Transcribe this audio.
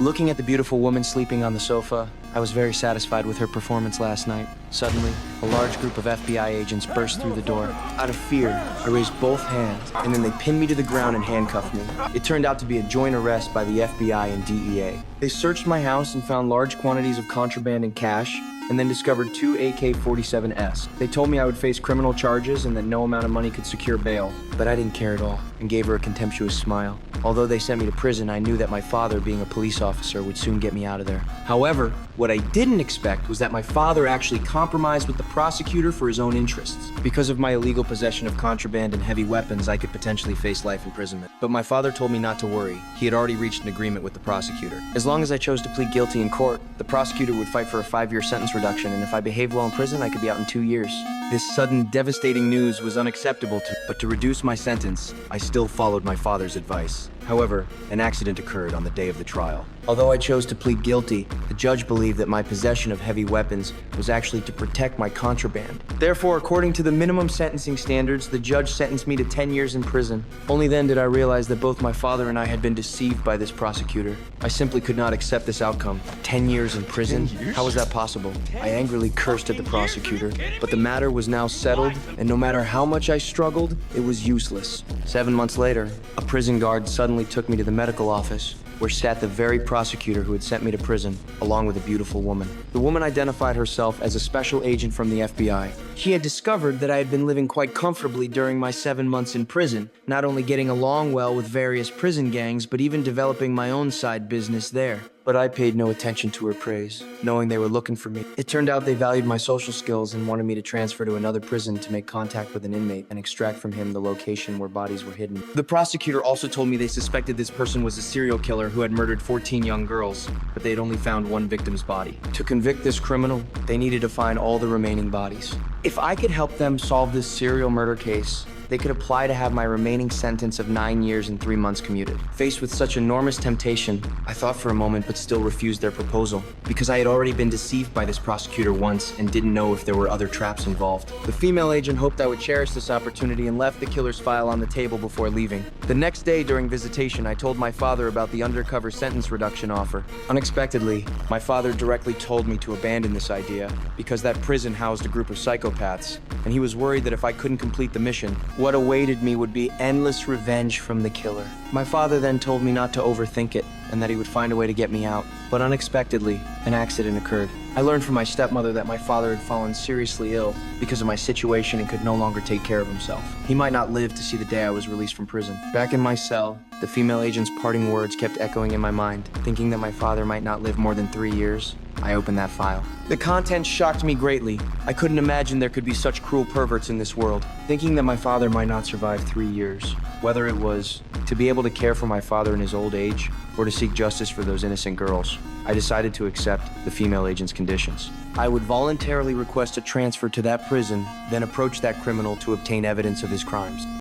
Looking at the beautiful woman sleeping on the sofa, I was very satisfied with her performance last night. Suddenly, a large group of FBI agents burst through the door. Out of fear, I raised both hands, and then they pinned me to the ground and handcuffed me. It turned out to be a joint arrest by the FBI and DEA. They searched my house and found large quantities of contraband and cash, and then discovered 2 AK-47s. They told me I would face criminal charges and that no amount of money could secure bail, but I didn't care at all and gave her a contemptuous smile. Although they sent me to prison, I knew that my father, being a police officer, would soon get me out of there. However, what I didn't expect was that my father actually compromised with the prosecutor for his own interests. Because of my illegal possession of contraband and heavy weapons, I could potentially face life imprisonment. But my father told me not to worry. He had already reached an agreement with the prosecutor. As long as I chose to plead guilty in court, the prosecutor would fight for a 5-year sentence reduction, and if I behaved well in prison, I could be out in 2 years. This sudden, devastating news was unacceptable to me, but to reduce my sentence, I still followed my father's advice. However, an accident occurred on the day of the trial. Although I chose to plead guilty, the judge believed that my possession of heavy weapons was actually to protect my contraband. Therefore, according to the minimum sentencing standards, the judge sentenced me to 10 years in prison. Only then did I realize that both my father and I had been deceived by this prosecutor. I simply could not accept this outcome. 10 years in prison? 10 years? How was that possible? I angrily cursed at the prosecutor, but the matter was now settled, and no matter how much I struggled, it was useless. 7 months later, a prison guard suddenly took me to the medical office, where sat the very prosecutor who had sent me to prison, along with a beautiful woman. The woman identified herself as a special agent from the FBI. She had discovered that I had been living quite comfortably during my 7 months in prison, not only getting along well with various prison gangs, but even developing my own side business there. But I paid no attention to her praise, knowing they were looking for me. It turned out they valued my social skills and wanted me to transfer to another prison to make contact with an inmate and extract from him the location where bodies were hidden. The prosecutor also told me they suspected this person was a serial killer who had murdered 14 young girls, but they had only found one victim's body. To convict this criminal, they needed to find all the remaining bodies. If I could help them solve this serial murder case, they could apply to have my remaining sentence of 9 years and 3 months commuted. Faced with such enormous temptation, I thought for a moment but still refused their proposal, because I had already been deceived by this prosecutor once and didn't know if there were other traps involved. The female agent hoped I would cherish this opportunity and left the killer's file on the table before leaving. The next day during visitation, I told my father about the undercover sentence reduction offer. Unexpectedly, my father directly told me to abandon this idea because that prison housed a group of psychopaths, and he was worried that if I couldn't complete the mission, what awaited me would be endless revenge from the killer. My father then told me not to overthink it and that he would find a way to get me out. But unexpectedly, an accident occurred. I learned from my stepmother that my father had fallen seriously ill because of my situation and could no longer take care of himself. He might not live to see the day I was released from prison. Back in my cell, the female agent's parting words kept echoing in my mind. Thinking that my father might not live more than 3 years, I opened that file. The contents shocked me greatly. I couldn't imagine there could be such cruel perverts in this world. Thinking that my father might not survive 3 years, whether it was to be able to care for my father in his old age or to seek justice for those innocent girls, I decided to accept the female agent's conditions. I would voluntarily request a transfer to that prison, then approach that criminal to obtain evidence of his crimes.